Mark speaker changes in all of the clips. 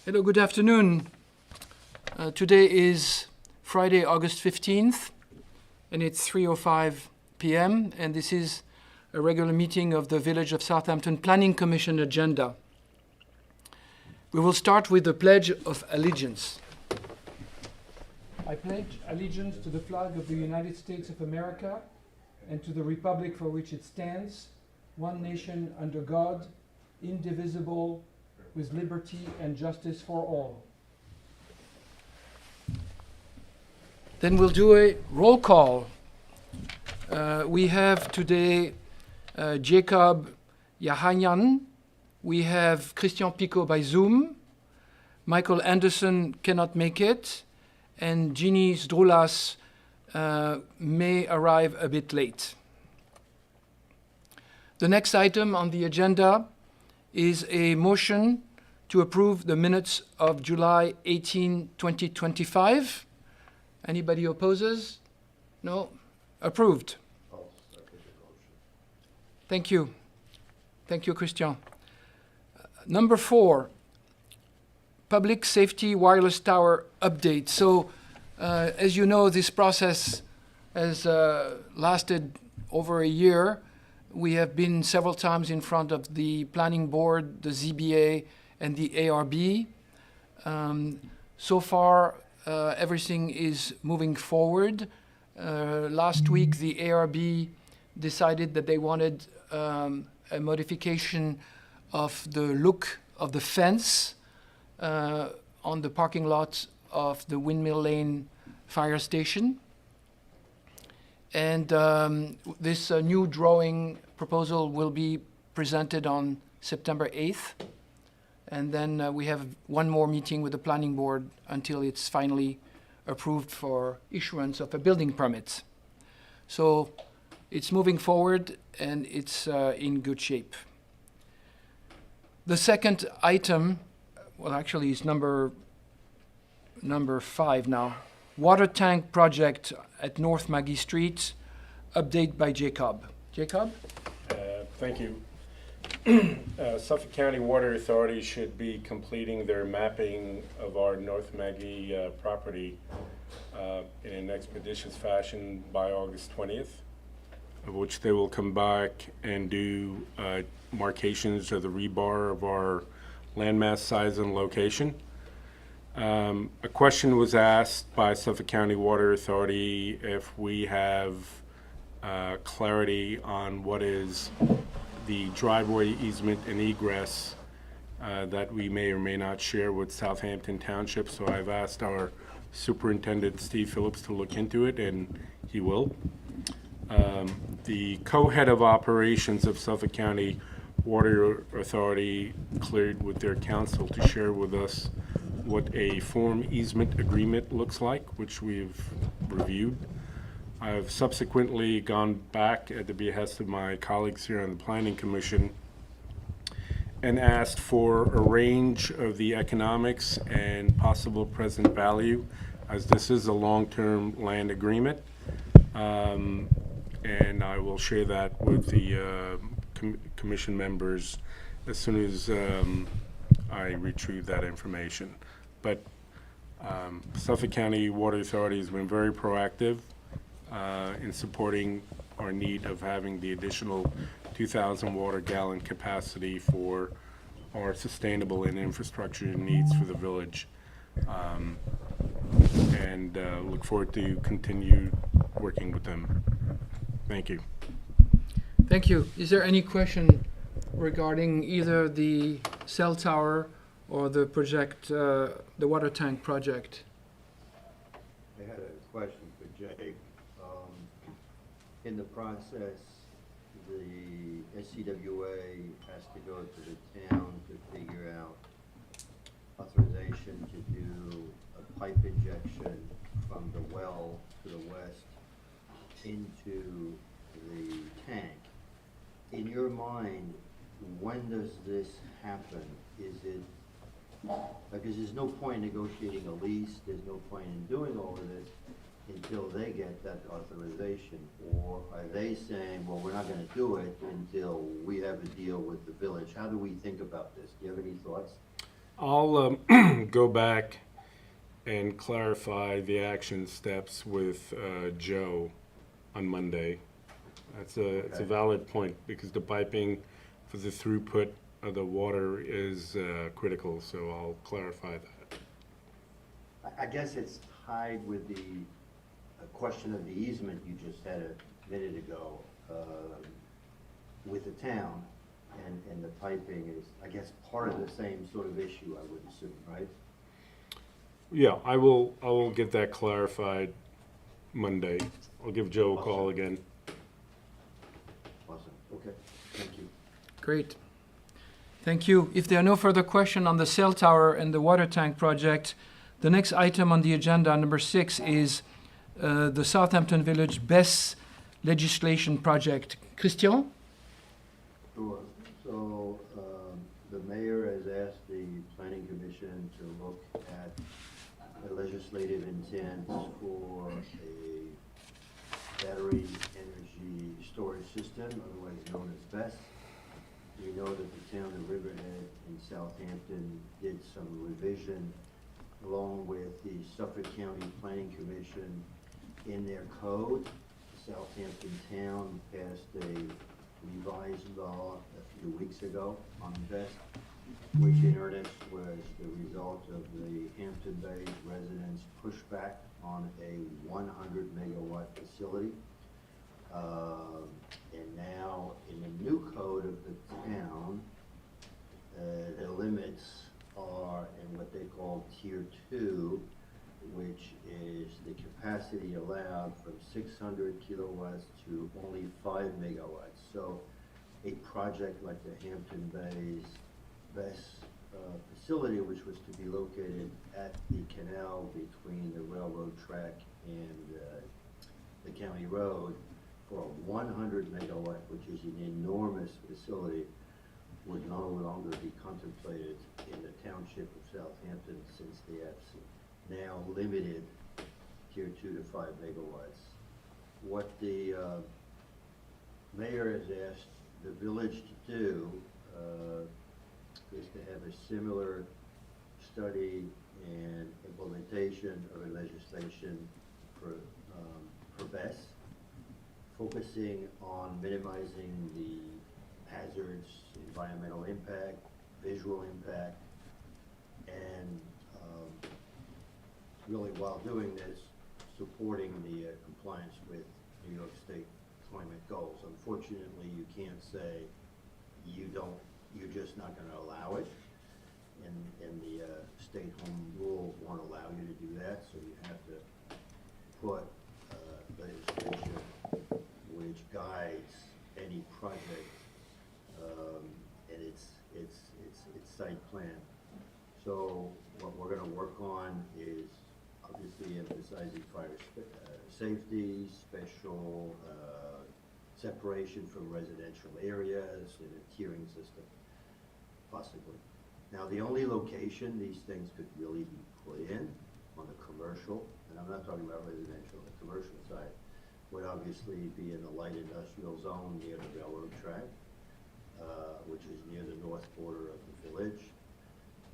Speaker 1: Hello, good afternoon. Today is Friday, August 15th, and it's 3:05 p.m., and this is a regular meeting of the Village of Southampton Planning Commission agenda. We will start with the Pledge of Allegiance. I pledge allegiance to the flag of the United States of America and to the republic for which it stands, one nation under God, indivisible, with liberty and justice for all. Then we'll do a roll call. We have today Jacob Yahanyan. We have Christian Picot by Zoom. Michael Anderson cannot make it. And Ginny Zdroulas may arrive a bit late. The next item on the agenda is a motion to approve the minutes of July 18, 2025. Anybody opposes? No? Approved.
Speaker 2: I'll second the motion.
Speaker 1: Thank you. Thank you, Christian. Number 4, Public Safety Wireless Tower update. So, as you know, this process has lasted over a year. We have been several times in front of the Planning Board, the ZBA, and the ARB. So far, everything is moving forward. Last week, the ARB decided that they wanted a modification of the look of the fence on the parking lot of the Windmill Lane fire station. And this new drawing proposal will be presented on September 8th. And then we have one more meeting with the Planning Board until it's finally approved for issuance of a building permit. So it's moving forward and it's in good shape. The second item, well, actually it's number 5 now. Water tank project at North Maggie Street, update by Jacob. Jacob?
Speaker 3: Thank you. Suffolk County Water Authority should be completing their mapping of our North Maggie property in an expeditious fashion by August 20th, of which they will come back and do markations of the rebar of our landmass size and location. A question was asked by Suffolk County Water Authority if we have clarity on what is the driveway easement and egress that we may or may not share with Southampton Township. So I've asked our superintendent, Steve Phillips, to look into it, and he will. The co-head of operations of Suffolk County Water Authority cleared with their council to share with us what a form easement agreement looks like, which we've reviewed. I've subsequently gone back at the behest of my colleagues here on the Planning Commission and asked for a range of the economics and possible present value, as this is a long-term land agreement. And I will share that with the commission members as soon as I retrieve that information. But Suffolk County Water Authority has been very proactive in supporting our need of having the additional 2,000 water gallon capacity for our sustainable and infrastructure needs for the village. And look forward to continue working with them. Thank you.
Speaker 1: Thank you. Is there any question regarding either the cell tower or the project, the water tank project?
Speaker 2: I had a question for Jake. In the process, the SCWA has to go to the town to figure out authorization to do a pipe injection from the well to the west into the tank. In your mind, when does this happen? Is it, because there's no point in negotiating a lease, there's no point in doing all of this until they get that authorization? Or are they saying, well, we're not gonna do it until we have a deal with the village? How do we think about this? Do you have any thoughts?
Speaker 3: I'll go back and clarify the action steps with Joe on Monday. It's a
Speaker 2: Okay.
Speaker 3: valid point because the piping for the throughput of the water is critical, so I'll clarify that.
Speaker 2: I guess it's tied with the question of the easement you just had a minute ago with the town, and the piping is, I guess, part of the same sort of issue, I would assume, right?
Speaker 3: Yeah, I will get that clarified Monday. I'll give Joe a call again.
Speaker 2: Awesome, okay, thank you.
Speaker 1: Great. Thank you. If there are no further questions on the cell tower and the water tank project, the next item on the agenda, number 6, is the Southampton Village BESS legislation project. Christian?
Speaker 2: Sure. So, the mayor has asked the planning commission to look at the legislative intent for a battery energy storage system, otherwise known as BESS. We know that the town of Riverhead in Southampton did some revision along with the Suffolk County Planning Commission in their code. Southampton town passed a revised law a few weeks ago on BESS, which in earnest was the result of the Hampton Bays residents' pushback on a 100 megawatt facility. And now in the new code of the town, the limits are in what they call Tier 2, which is the capacity allowed from 600 kilowatts to only 5 megawatts. So a project like the Hampton Bays BESS facility, which was to be located at the canal between the railroad track and the county road, for a 100 megawatt, which is an enormous facility, would no longer be contemplated in the township of Southampton, since they have now limited Tier 2 to 5 megawatts. What the mayor has asked the village to do is to have a similar study and implementation of a legislation for BESS, focusing on minimizing the hazards, environmental impact, visual impact, and really, while doing this, supporting the compliance with New York State climate goals. Unfortunately, you can't say you're just not going to allow it, and the state home rule won't allow you to do that, so you have to put legislation which guides any project and its site plan. So what we're going to work on is obviously emphasizing fire safety, special separation from residential areas, and a tiering system, possibly. Now, the only location these things could really be put in on the commercial, and I'm not talking about residential, the commercial side, would obviously be in the light industrial zone near the railroad track, which is near the north border of the village.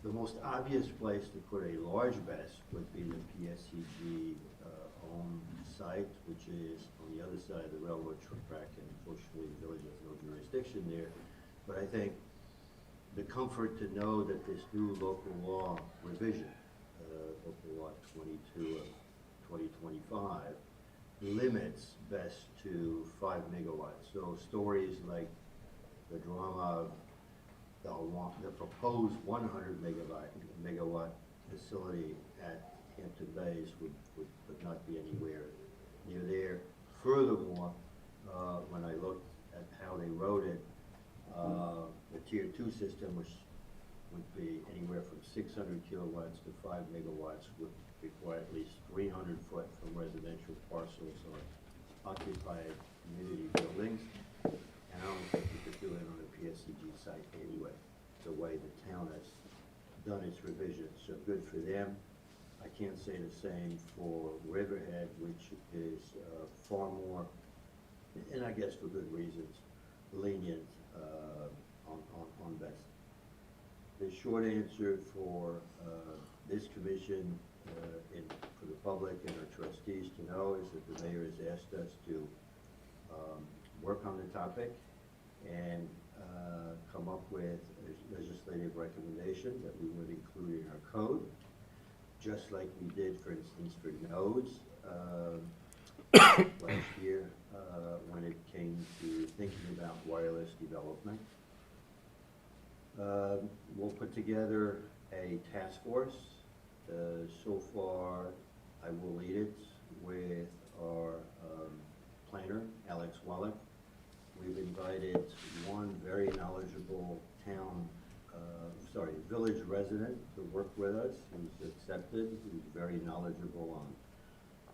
Speaker 2: The most obvious place to put a large BESS would be the PSCG owned site, which is on the other side of the railroad track, and unfortunately the village has no jurisdiction there. But I think the comfort to know that this new local law revision, local law 22 of 2025, limits BESS to 5 megawatts. So stories like the drama of the proposed 100 megawatt facility at Hampton Bays would not be anywhere near there. Furthermore, when I looked at how they wrote it, the Tier 2 system, which would be anywhere from 600 kilowatts to 5 megawatts, would require at least 300 foot from residential parcels or occupied community buildings. And I don't think you could do it on a PSCG site anyway, the way the town has done its revisions. So good for them. I can't say the same for Riverhead, which is far more, and I guess for good reasons, lenient on BESS. the short answer for this commission and for the public and our trustees to know is that the mayor has asked us to work on the topic and come up with a legislative recommendation that we would include in our code, just like we did, for instance, for nodes last year when it came to thinking about wireless development. We'll put together a task force. So far, I will lead it with our planner, Alex Wallach. We've invited one very knowledgeable village resident to work with us, who's accepted, who's very knowledgeable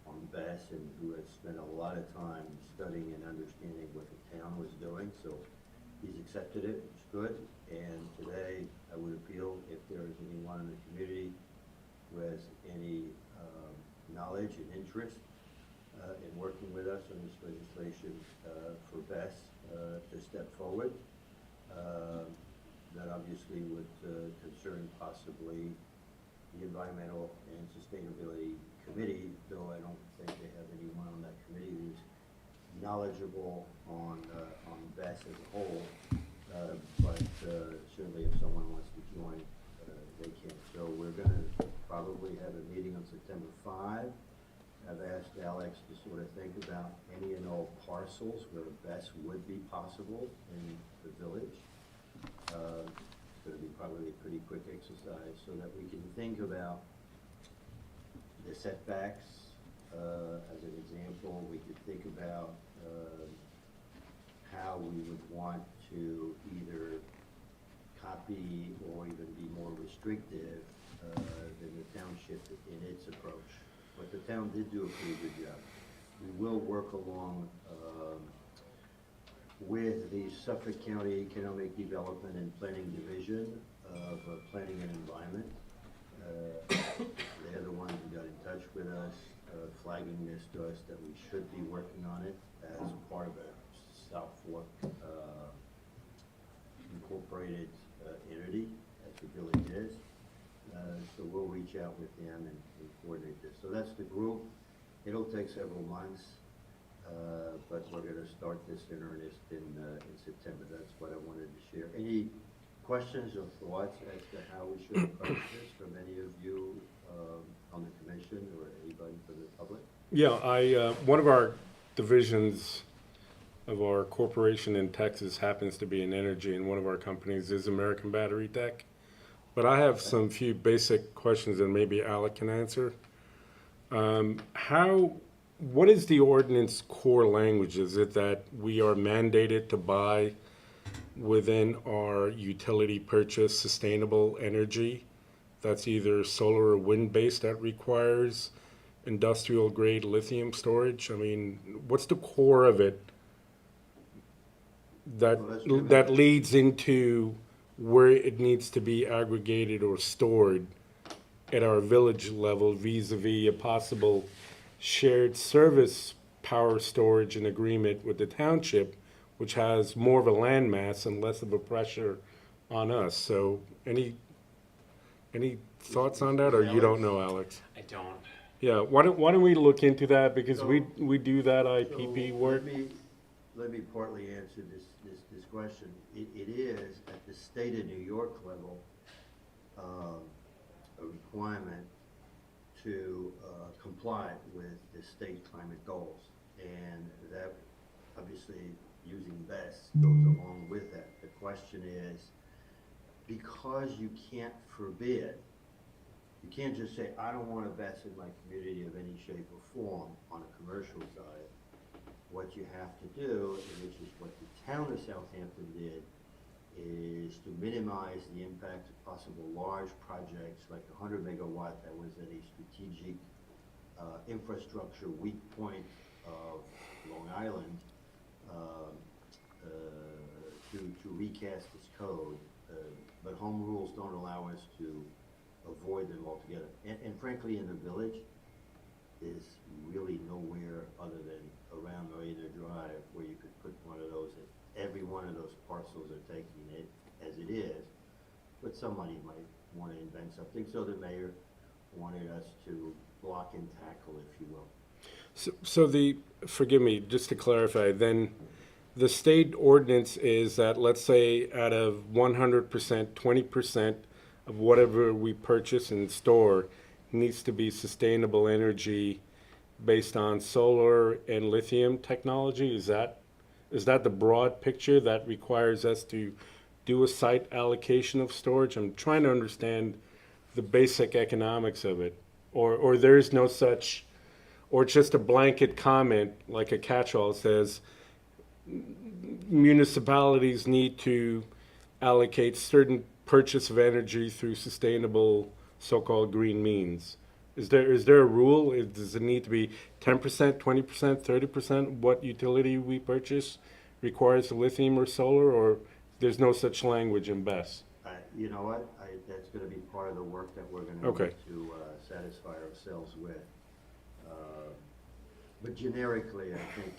Speaker 2: on BESS and who has spent a lot of time studying and understanding what the town was doing. So he's accepted it, it's good. And today I would appeal if there is anyone in the community who has any knowledge and interest in working with us on this legislation for BESS to step forward. That obviously would concern possibly the Environmental and Sustainability Committee, though I don't think they have anyone on that committee who's knowledgeable on BESS as a whole. But certainly if someone wants to join, they can. So we're going to probably have a meeting on September 5. I've asked Alex to sort of think about any and all parcels where BESS would be possible in the village. It's going to be probably a pretty quick exercise so that we can think about the setbacks. As an example, we could think about how we would want to either copy or even be more restrictive than the township in its approach. But the town did do a pretty good job. We will work along with the Suffolk County Economic Development and Planning Division of Planning and Environment. They're the ones who got in touch with us, flagging this to us that we should be working on it as part of a South Fork incorporated entity, as the village is. So we'll reach out with them and coordinate this. So that's the group. It'll take several months, but we're going to start this in earnest in September. That's what I wanted to share. Any questions or thoughts as to how we should approach this from any of you on the commission or anybody from the public?
Speaker 3: Yeah, one of our divisions of our corporation in Texas happens to be in energy, and one of our companies is American Battery Tech. But I have some few basic questions that maybe Alec can answer. What is the ordinance core language? Is it that we are mandated to buy within our utility purchase sustainable energy? That's either solar or wind based that requires industrial grade lithium storage? I mean, what's the core of it that leads into where it needs to be aggregated or stored at our village level vis-a-vis a possible shared service power storage and agreement with the township, which has more of a land mass and less of a pressure on us? So any thoughts on that, or you don't know, Alex?
Speaker 4: I don't.
Speaker 3: Yeah, why don't we look into that, because we do that IPP work.
Speaker 2: Let me partly answer this question. It is at the state of New York level a requirement to comply with the state climate goals, and that obviously using BESS goes along with that. The question is, because you can't forbid, you can't just say, I don't want to BESS in my community of any shape or form on a commercial side. What you have to do, and which is what the town of Southampton did, is to minimize the impact of possible large projects like 100 megawatt that was at a strategic infrastructure weak point of Long Island, to recast this code. But home rules don't allow us to avoid them altogether. And frankly, in the village, is really nowhere other than around Marina Drive where you could put one of those. Every one of those parcels are taking it as it is. but somebody might want to invent something, so the mayor wanted us to block and tackle, if you will.
Speaker 3: So forgive me, just to clarify, then the state ordinance is that, let's say, out of 100%, 20% of whatever we purchase and store needs to be sustainable energy based on solar and lithium technology. Is that the broad picture that requires us to do a site allocation of storage? I'm trying to understand the basic economics of it. Or there is no such, or it's just a blanket comment, like a catch-all says, municipalities need to allocate certain purchase of energy through sustainable so-called green means. Is there a rule? Does it need to be 10%, 20%, 30%? What utility we purchase requires lithium or solar, or there's no such language in BES?
Speaker 2: You know what, that's gonna be part of the work that we're gonna
Speaker 3: Okay.
Speaker 2: need to satisfy ourselves with. But generically, I think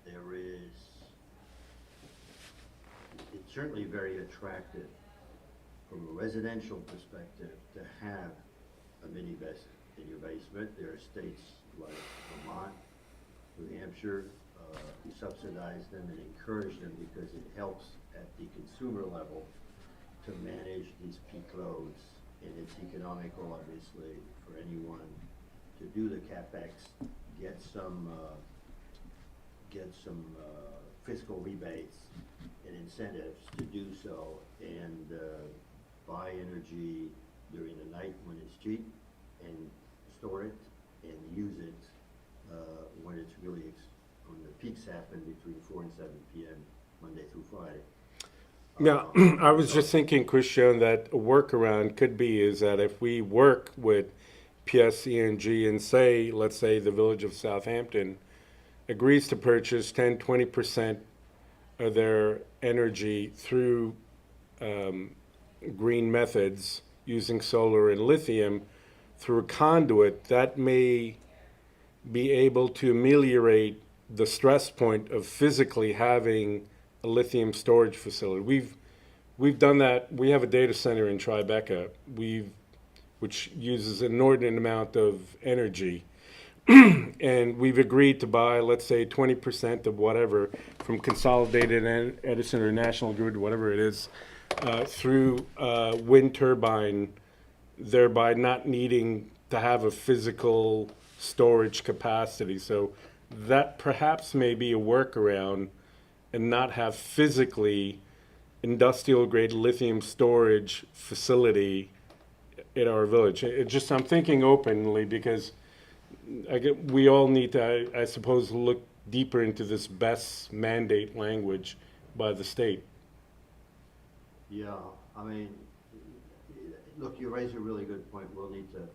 Speaker 2: there is, it's certainly very attractive from a residential perspective to have a mini BES in your basement. There are states like Vermont, New Hampshire, who subsidize them and encourage them because it helps at the consumer level to manage these peak loads. And it's economical, obviously, for anyone to do the CapEx, get some fiscal rebates and incentives to do so, and buy energy during the night when it's cheap, and store it and use it when it's really when the peaks happen between 4 and 7 p.m. Monday through Friday.
Speaker 3: Yeah, I was just thinking, Christian, that a workaround could be is that if we work with PSE&G and say, let's say the village of Southampton agrees to purchase 10, 20% of their energy through green methods using solar and lithium through a conduit, that may be able to ameliorate the stress point of physically having a lithium storage facility. We've done that. We have a data center in Tribeca, which uses an inordinate amount of energy. And we've agreed to buy, let's say, 20% of whatever from Consolidated Edison or National Grid, whatever it is, through wind turbine, thereby not needing to have a physical storage capacity. So that perhaps may be a workaround, and not have physically industrial grade lithium storage facility in our village. I'm thinking openly because we all need to, I suppose, look deeper into this BES mandate language by the state.
Speaker 2: Yeah, I mean, look, you raise a really good point. We'll need to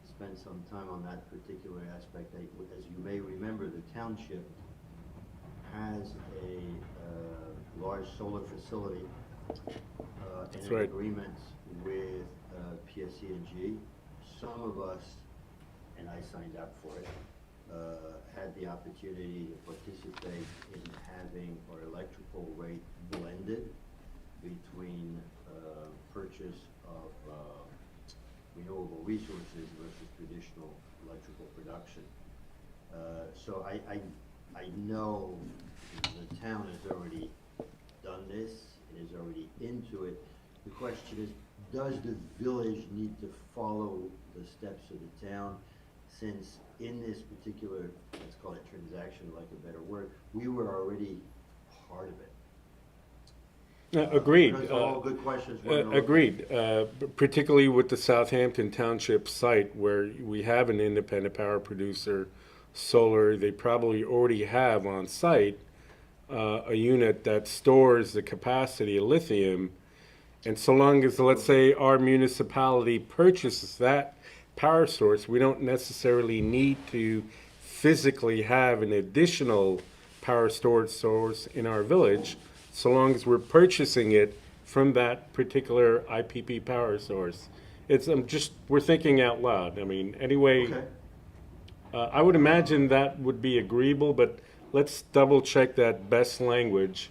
Speaker 2: spend some time on that particular aspect. As you may remember, the township has a large solar facility and an agreement with PSE&G. Some of us, and I signed up for it, had the opportunity to participate in having our electrical rate blended between purchase of renewable resources versus traditional electrical production. So I know the town has already done this and is already into it. The question is, does the village need to follow the steps of the town? Since in this particular, let's call it transaction, like a better word, we were already part of it.
Speaker 3: Agreed.
Speaker 2: Those are all good questions.
Speaker 3: Agreed. Particularly with the Southampton Township site where we have an independent power producer, solar, they probably already have on site a unit that stores the capacity of lithium. And so long as, let's say, our municipality purchases that power source, we don't necessarily need to physically have an additional power storage source in our village, so long as we're purchasing it from that particular IPP power source. We're thinking out loud. I mean, anyway,
Speaker 2: Okay.
Speaker 3: I would imagine that would be agreeable, but let's double check that BES language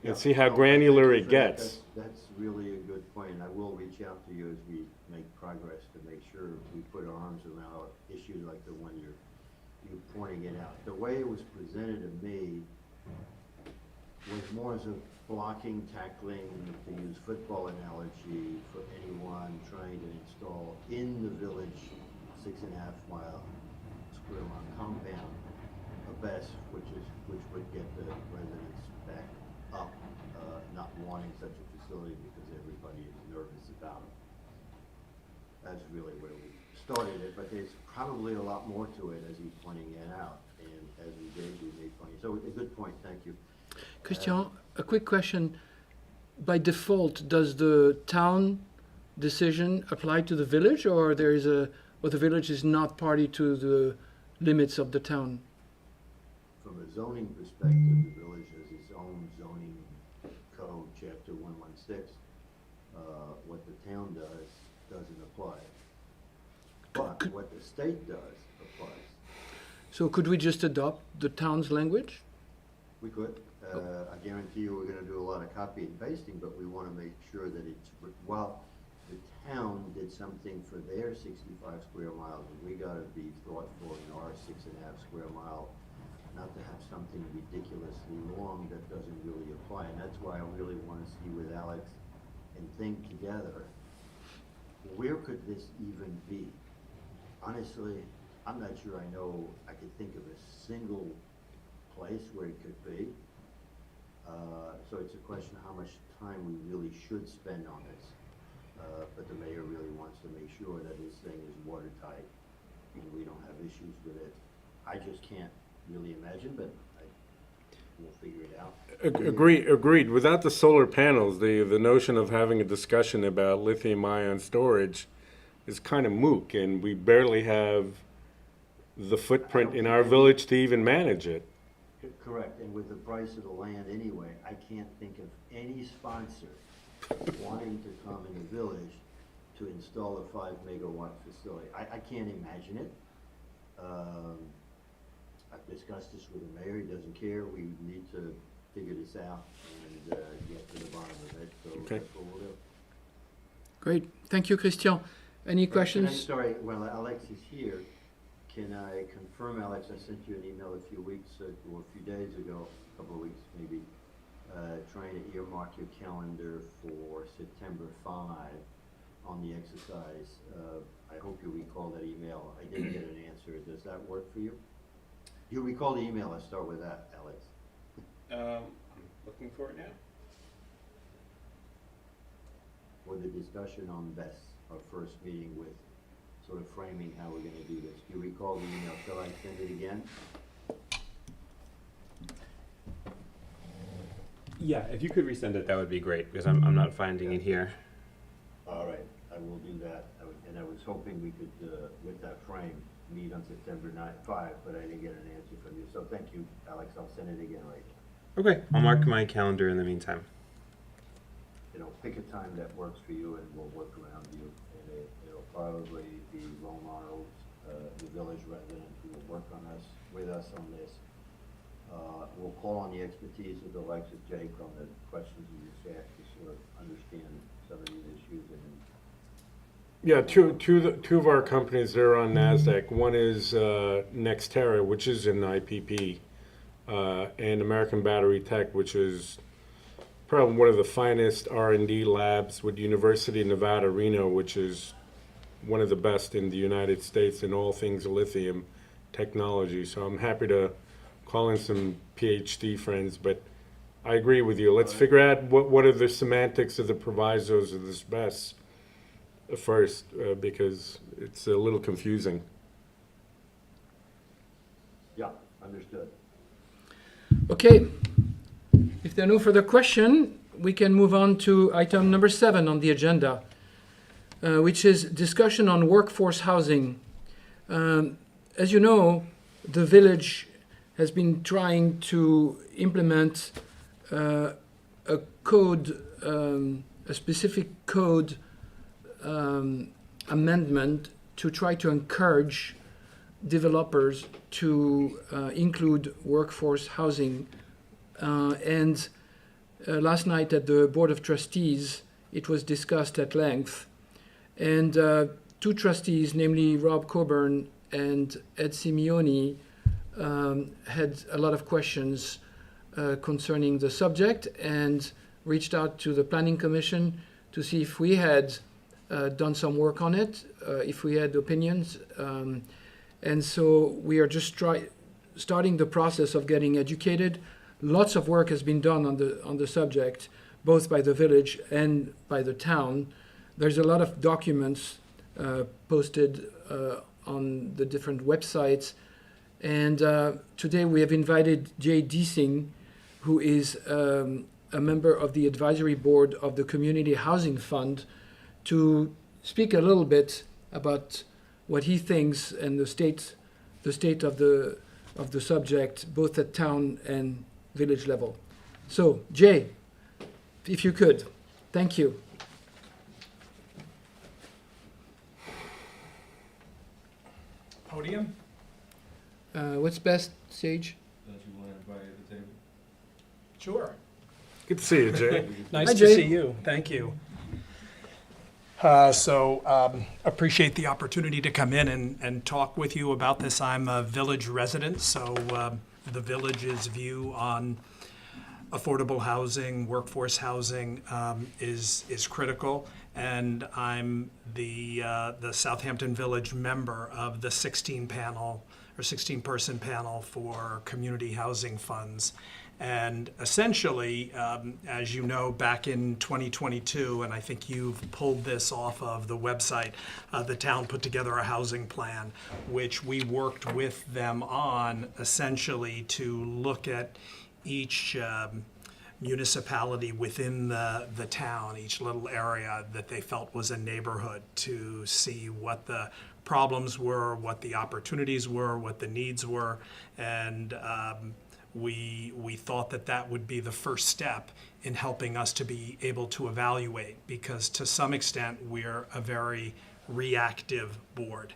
Speaker 3: and see how
Speaker 2: No,
Speaker 3: granular
Speaker 2: thank you
Speaker 3: it
Speaker 2: for that.
Speaker 3: gets.
Speaker 2: That's really a good point, and I will reach out to you as we make progress to make sure we put our arms around issues like the one you're pointing it out. The way it was presented to me was more as a blocking, tackling, to use football analogy, for anyone trying to install in the village 6.5 square mile compound a BES, which would get the residents back up, not wanting such a facility because everybody is nervous about it. That's really where we started it, but there's probably a lot more to it, as he's pointing it out, and as we did, we made funny. So a good point, thank you.
Speaker 1: Christian, a quick question. By default, does the town decision apply to the village, or the village is not party to the limits of the town?
Speaker 2: From a zoning perspective, the village has its own zoning code, chapter 116. What the town does doesn't apply. But what the state does applies.
Speaker 1: So could we just adopt the town's language?
Speaker 2: We could. I guarantee you we're gonna do a lot of copy and pasting, but we wanna make sure that it's, well, the town did something for their 65 square miles, and we gotta be thoughtful in our 6.5 square mile, not to have something ridiculously long that doesn't really apply. And that's why I really wanna see with Alex and think together, where could this even be? Honestly, I'm not sure I know, I could think of a single place where it could be. So it's a question of how much time we really should spend on this. But the mayor really wants to make sure that this thing is watertight and we don't have issues with it. I just can't really imagine, but we'll figure it out.
Speaker 3: Agreed. Without the solar panels, the notion of having a discussion about lithium-ion storage is kind of moot, and we barely have the footprint in our village to even manage it.
Speaker 2: Correct, and with the price of the land anyway, I can't think of any sponsor wanting to come in the village to install a 5 megawatt facility. I can't imagine it. I've discussed this with the mayor, he doesn't care, we need to figure this out and get to the bottom of it, so
Speaker 3: Okay.
Speaker 2: that's what we'll do.
Speaker 1: Great. Thank you, Christian. Any questions?
Speaker 2: Sorry, well, Alex is here. Can I confirm, Alex, I sent you an email a few weeks, or a few days ago, a couple of weeks maybe, trying to earmark your calendar for September 5 on the exercise. I hope you recall that email. I didn't get an answer. Does that work for you? You recall the email? Let's start with that, Alex.
Speaker 4: I'm looking for it now.
Speaker 2: For the discussion on BES, our first meeting with sort of framing how we're gonna do this. Do you recall the email? Shall I send it again?
Speaker 4: Yeah, if you could resend it, that would be great, because I'm not finding it here.
Speaker 2: All right, I will do that. And I was hoping we could, with that frame, meet on September 5, but I didn't get an answer from you. So thank you, Alex. I'll send it again right now.
Speaker 4: Okay, I'll mark my calendar in the meantime.
Speaker 2: Pick a time that works for you and we'll work around you. And it'll probably be Ron Arnold, the village resident, who will work with us on this. We'll call on the expertise of Alexis Jake on the questions you just asked to sort of understand some of these issues. And
Speaker 3: Yeah, two of our companies, they're on NASDAQ. One is Nextera, which is in IPP, and American Battery Tech, which is probably one of the finest R&D labs with University of Nevada, Reno, which is one of the best in the United States in all things lithium technology. So I'm happy to call in some PhD friends, but I agree with you. Let's figure out what are the semantics of the provisos of this BES first, because it's a little confusing.
Speaker 2: yeah, understood.
Speaker 1: Okay. If there are no further questions, we can move on to item number 7 on the agenda, which is discussion on workforce housing. As you know, the village has been trying to implement a code, a specific code amendment to try to encourage developers to include workforce housing. And last night at the Board of Trustees, it was discussed at length. And two trustees, namely Rob Coburn and Ed Simeoni, had a lot of questions concerning the subject and reached out to the Planning Commission to see if we had done some work on it, if we had opinions. And so we are just starting the process of getting educated. Lots of work has been done on the subject, both by the village and by the town. There's a lot of documents posted on the different websites. And today we have invited Jay Deasing, who is a member of the advisory board of the Community Housing Fund, to speak a little bit about what he thinks and the state of the subject, both at town and village level. So, Jay, if you could, thank you.
Speaker 5: Podium?
Speaker 1: What's best, Sage?
Speaker 5: Don't you want everybody at the table?
Speaker 6: Sure.
Speaker 3: Good to see you, Jay.
Speaker 6: Nice
Speaker 1: Hi,
Speaker 6: to
Speaker 1: Jay.
Speaker 6: see you. Thank you. Appreciate the opportunity to come in and talk with you about this. I'm a village resident, so the village's view on affordable housing, workforce housing is critical. And I'm the Southampton Village member of the 16-person panel for community housing funds. And essentially, as you know, back in 2022, and I think you've pulled this off of the website, the town put together a housing plan, which we worked with them on essentially to look at each municipality within the town, each little area that they felt was a neighborhood, to see what the problems were, what the opportunities were, what the needs were. And we thought that would be the first step in helping us to be able to evaluate, because to some extent we're a very reactive board.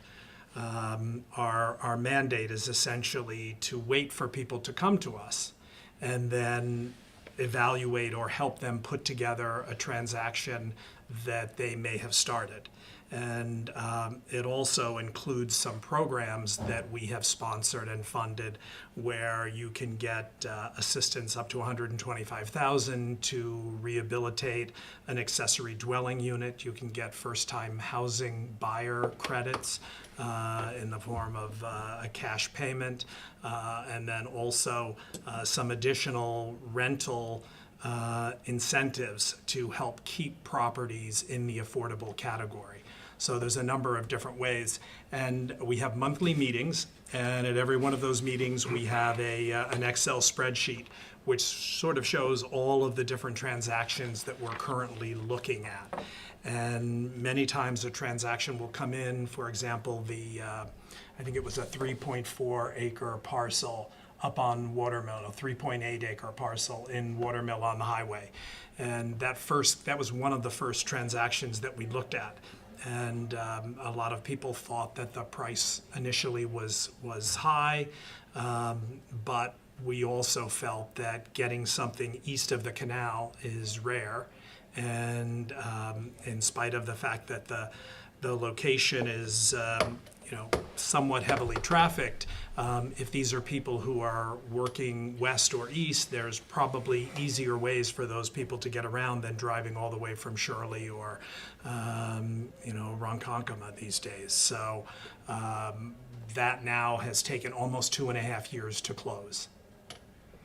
Speaker 6: Our mandate is essentially to wait for people to come to us and then evaluate or help them put together a transaction that they may have started. And it also includes some programs that we have sponsored and funded where you can get assistance up to $125,000 to rehabilitate an accessory dwelling unit. You can get first-time housing buyer credits in the form of a cash payment, and then also some additional rental incentives to help keep properties in the affordable category. So there's a number of different ways, and we have monthly meetings, and at every one of those meetings we have an Excel spreadsheet which sort of shows all of the different transactions that we're currently looking at. And many times a transaction will come in, for example, I think it was a 3.4 acre parcel up on Watermill, a 3.8 acre parcel in Watermill on the highway. And that was one of the first transactions that we looked at. And a lot of people thought that the price initially was high, but we also felt that getting something east of the canal is rare. And in spite of the fact that the location is somewhat heavily trafficked, if these are people who are working west or east, there's probably easier ways for those people to get around than driving all the way from Shirley or Ronkonkoma these days. So that now has taken almost 2.5 years to close.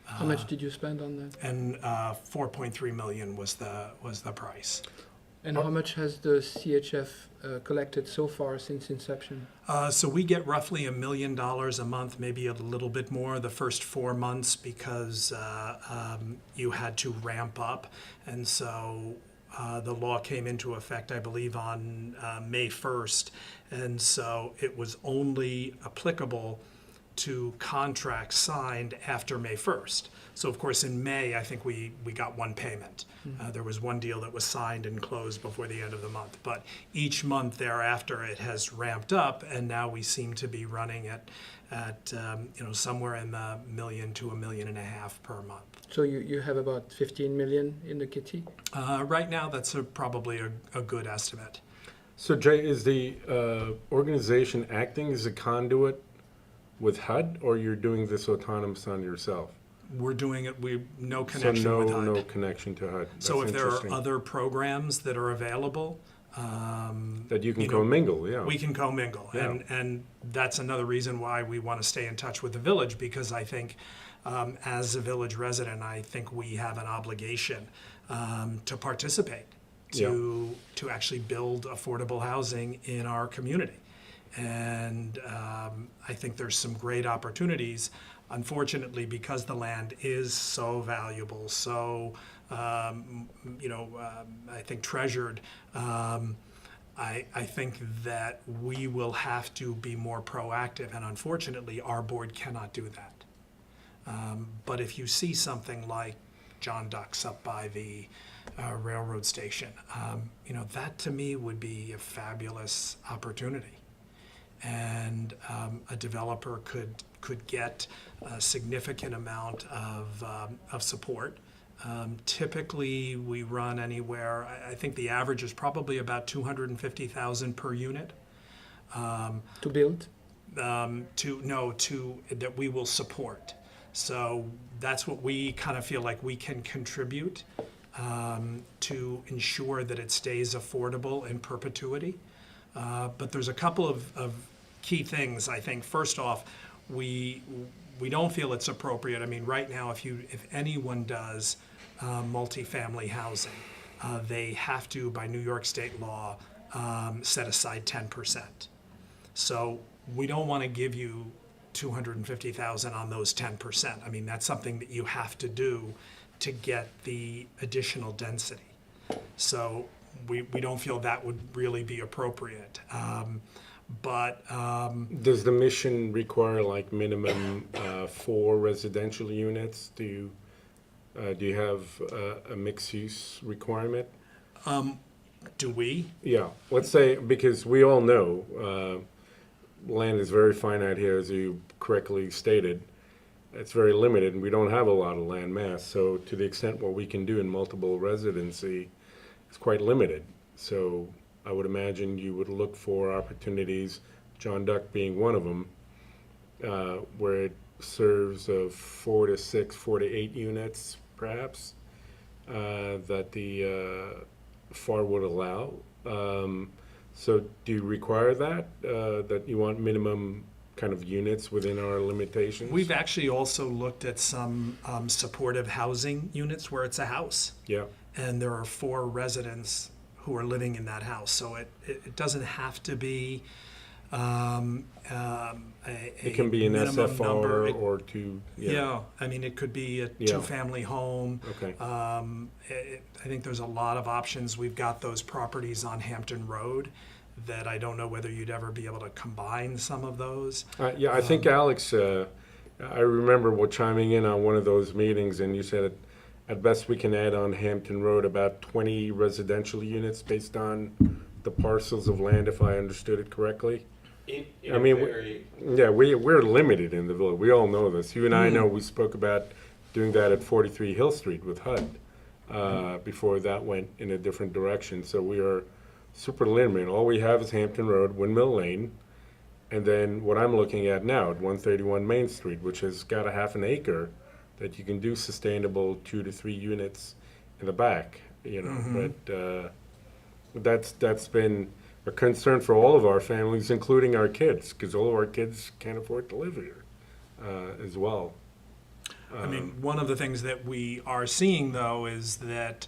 Speaker 1: How much did you spend on that?
Speaker 6: And $4.3 million was the price.
Speaker 1: And how much has the CHF collected so far since inception?
Speaker 6: So we get roughly $1 million a month, maybe a little bit more the first 4 months, because you had to ramp up. And so the law came into effect, I believe, on May 1st. And so it was only applicable to contracts signed after May 1st. So of course in May, I think we got one payment. There was one deal that was signed and closed before the end of the month. But each month thereafter, it has ramped up, and now we seem to be running at somewhere in the $1 million to $1.5 million per month.
Speaker 1: So you have about 15 million in the kitty?
Speaker 6: Right now, that's probably a good estimate.
Speaker 3: So Jay, is the organization acting as a conduit with HUD, or you're doing this autonomous on yourself?
Speaker 6: We're doing it, no connection
Speaker 3: so
Speaker 6: with HUD.
Speaker 3: no connection to HUD.
Speaker 6: So
Speaker 3: That's
Speaker 6: if there are
Speaker 3: interesting.
Speaker 6: other programs that are available,
Speaker 3: That you can
Speaker 6: you know,
Speaker 3: commingle, yeah.
Speaker 6: we can commingle.
Speaker 3: Yeah.
Speaker 6: And that's another reason why we want to stay in touch with the village, because I think as a village resident, I think we have an obligation to participate, to actually build affordable housing in our community. And I think there's some great opportunities. Unfortunately, because the land is so valuable, so I think treasured, I think that we will have to be more proactive, and unfortunately, our board cannot do that. But if you see something like John Duck's up by the railroad station, that to me would be a fabulous opportunity. And a developer could get a significant amount of support. Typically, we run anywhere, I think the average is probably about $250,000 per unit.
Speaker 1: To build?
Speaker 6: That we will support. So that's what we kind of feel like we can contribute to ensure that it stays affordable in perpetuity. But there's a couple of key things, I think. First off, we don't feel it's appropriate. I mean, right now, if anyone does multifamily housing, they have to, by New York state law, set aside 10%. So we don't want to give you $250,000 on those 10%. I mean, that's something that you have to do to get the additional density. So we don't feel that would really be appropriate.
Speaker 3: Does the mission require like minimum 4 residential units? Do you have a mixed use requirement?
Speaker 6: Do we?
Speaker 3: Yeah, let's say, because we all know land is very finite here, as you correctly stated. It's very limited, and we don't have a lot of land mass. So to the extent what we can do in multiple residency, it's quite limited. So I would imagine you would look for opportunities, John Duck being one of them, where it serves of 4 to 6, 4 to 8 units, perhaps, that the FAR would allow. So do you require that, that you want minimum kind of units within our limitations?
Speaker 6: We've actually also looked at some supportive housing units where it's a house.
Speaker 3: Yeah,
Speaker 6: And there are 4 residents who are living in that house. So it doesn't have to be
Speaker 3: it can be an
Speaker 6: minimum
Speaker 3: SFR
Speaker 6: number.
Speaker 3: or 2.
Speaker 6: Yeah, I mean, it could be a
Speaker 3: Yeah.
Speaker 6: 2-family home.
Speaker 3: Okay.
Speaker 6: I think there's a lot of options. We've got those properties on Hampton Road that I don't know whether you'd ever be able to combine some of those.
Speaker 3: Yeah, I think Alex, I remember chiming in on one of those meetings, and you said at best we can add on Hampton Road about 20 residential units based on the parcels of land, if I understood it correctly. I mean, we're limited in the village. We all know this. You and I know we spoke about doing that at 43 Hill Street with HUD before that went in a different direction. So we are super limited. All we have is Hampton Road, Windmill Lane, and then what I'm looking at now at 131 Main Street, which has got a half an acre that you can do sustainable 2 to 3 units in the back, but that's been a concern for all of our families, including our kids, because all of our kids can't afford to live here as well.
Speaker 6: I mean, one of the things that we are seeing, though, is that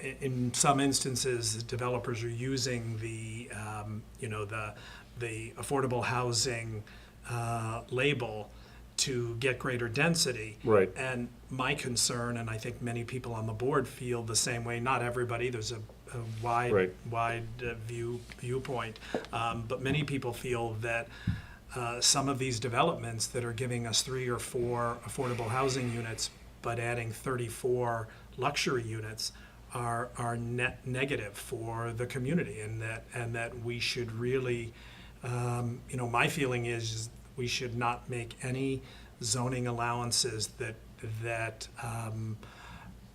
Speaker 6: in some instances, developers are using the affordable housing label to get greater density.
Speaker 3: Right.
Speaker 6: And my concern, and I think many people on the board feel the same way, not everybody, there's a wide
Speaker 3: Right.
Speaker 6: viewpoint, but many people feel that some of these developments that are giving us 3 or 4 affordable housing units, but adding 34 luxury units are net negative for the community, and that we should really, my feeling is we should not make any zoning allowances that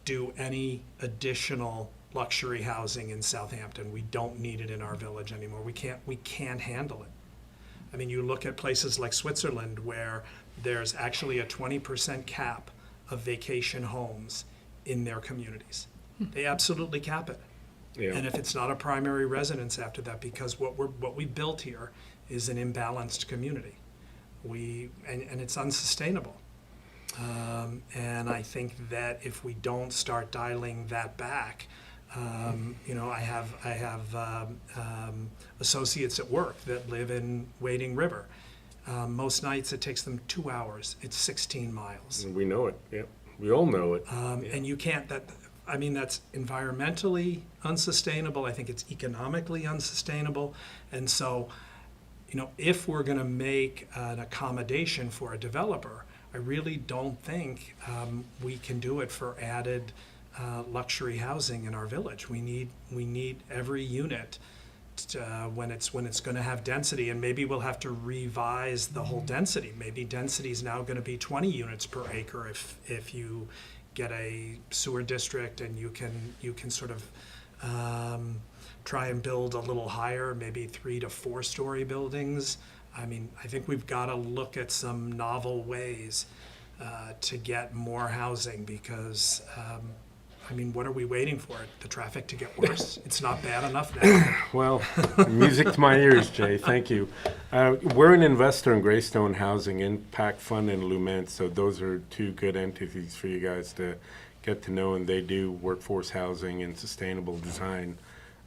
Speaker 6: do any additional luxury housing in Southampton. We don't need it in our village anymore. We can't handle it. I mean, you look at places like Switzerland where there's actually a 20% cap of vacation homes in their communities. They absolutely cap it.
Speaker 3: Yeah.
Speaker 6: And if it's not a primary residence after that, because what we built here is an imbalanced community. And it's unsustainable. And I think that if we don't start dialing that back, I have associates at work that live in Wading River. Most nights it takes them 2 hours. It's 16 miles.
Speaker 3: We know it, yeah. We all know it.
Speaker 6: And you can't, that's environmentally unsustainable. I think it's economically unsustainable. And so, if we're going to make an accommodation for a developer, I really don't think we can do it for added luxury housing in our village. We need every unit when it's going to have density, and maybe we'll have to revise the whole density. Maybe density is now going to be 20 units per acre if you get a sewer district and you can sort of try and build a little higher, maybe 3 to 4 story buildings. I mean, I think we've got to look at some novel ways to get more housing because, what are we waiting for? The traffic to get worse? It's not bad enough now.
Speaker 3: Well, music to my ears, Jay. Thank you. We're an investor in Greystone Housing Impact Fund and Lument, so those are 2 good entities for you guys to get to know, and they do workforce housing and sustainable design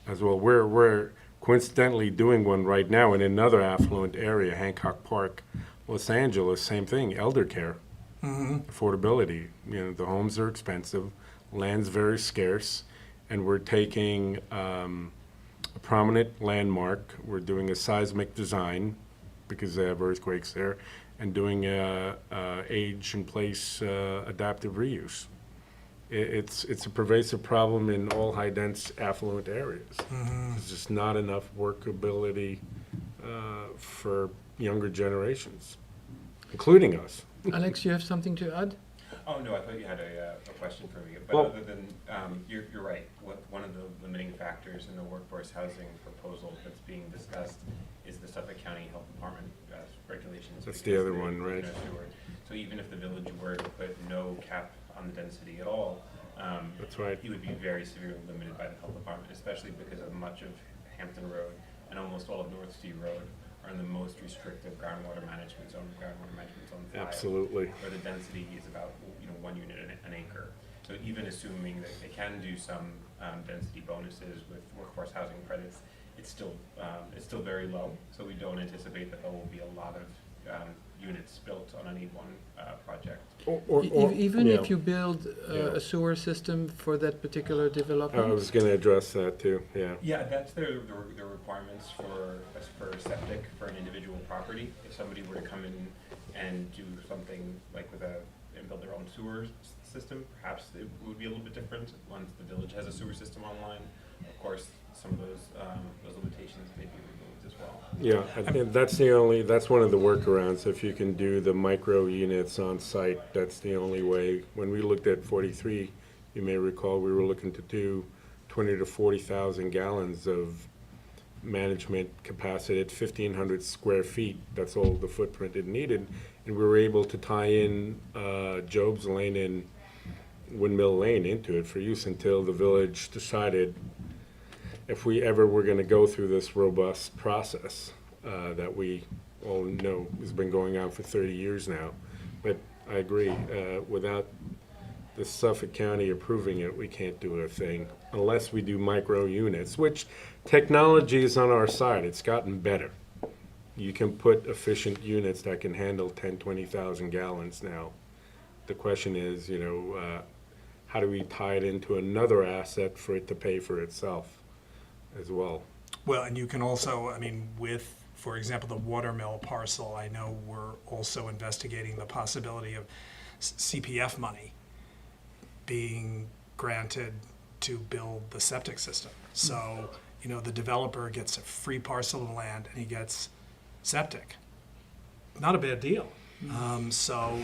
Speaker 3: as well. We're coincidentally doing one right now in another affluent area, Hancock Park, Los Angeles. Same thing, elder care, affordability. The homes are expensive. Land's very scarce, and we're taking a prominent landmark. We're doing a seismic design because they have earthquakes there, and doing a age and place adaptive reuse. It's a pervasive problem in all high-dense affluent areas. There's just not enough workability for younger generations, including us.
Speaker 1: Alex, you have something to add?
Speaker 4: Oh, no, I thought you had a question for me. But
Speaker 3: Well-
Speaker 4: other than, you're right. One of the limiting factors in the workforce housing proposal that's being discussed is the Suffolk County Health Department regulations.
Speaker 3: That's the
Speaker 4: because
Speaker 3: other
Speaker 4: they-
Speaker 3: one, right?
Speaker 4: So even if the village were to put no cap on the density at all,
Speaker 3: That's right.
Speaker 4: you would be very severely limited by the health department, especially because of much of Hampton Road and almost all of North Sea Road are in the most restrictive groundwater management zone 5,
Speaker 3: Absolutely.
Speaker 4: where the density is about 1 unit an acre. So even assuming that they can do some density bonuses with workforce housing credits, it's still very low. So we don't anticipate that there will be a lot of units built on any one project.
Speaker 1: Even
Speaker 3: yeah.
Speaker 1: if you build
Speaker 3: Yeah.
Speaker 1: a sewer system for that particular development?
Speaker 3: I was going to address that too. Yeah.
Speaker 4: Yeah, that's the requirements for septic for an individual property. If somebody were to come in and do something like and build their own sewer system, perhaps it would be a little bit different. Once the village has a sewer system online, of course, some of those limitations may be removed as well.
Speaker 3: Yeah, I think that's one of the workarounds. If you can do the micro units on site, that's the only way. When we looked at 43, you may recall, we were looking to do 20 to 40,000 gallons of management capacity at 1,500 square feet. That's all the footprint it needed. And we were able to tie in Job's Lane and Windmill Lane into it for use until the village decided if we ever were going to go through this robust process that we all know has been going on for 30 years now. But I agree, without the Suffolk County approving it, we can't do a thing unless we do micro units, which technology is on our side. It's gotten better. You can put efficient units that can handle 10, 20,000 gallons now. The question is, how do we tie it into another asset for it to pay for itself as well?
Speaker 6: Well, and you can also, with For example, the Watermill parcel, I know we're also investigating the possibility of CPF money being granted to build the septic system. So, the developer gets a free parcel of land and he gets septic. Not a bad deal. So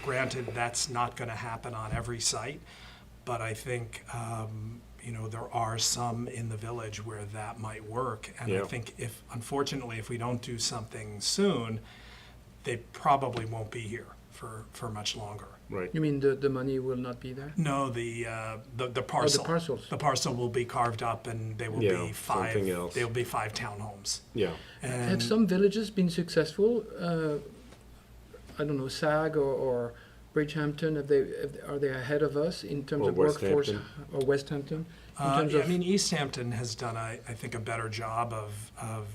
Speaker 6: granted, that's not going to happen on every site, but I think, there are some in the village where that might work. And I think unfortunately, if we don't do something soon, they probably won't be here for much longer.
Speaker 3: Right.
Speaker 1: You mean the money will not be there?
Speaker 6: No, the parcel.
Speaker 1: parcels.
Speaker 6: The parcel will be carved up, and they will be five.
Speaker 3: something else.
Speaker 6: They will be 5 townhomes.
Speaker 3: Yeah.
Speaker 6: And
Speaker 1: Have some villages been successful? I don't know, SAG or Bridgehampton, are they ahead of us in terms
Speaker 3: Or
Speaker 1: of workforce?
Speaker 3: Westhampton.
Speaker 1: Or Westhampton? In terms
Speaker 6: I
Speaker 1: of,
Speaker 6: mean, East Hampton has done, I think, a better job of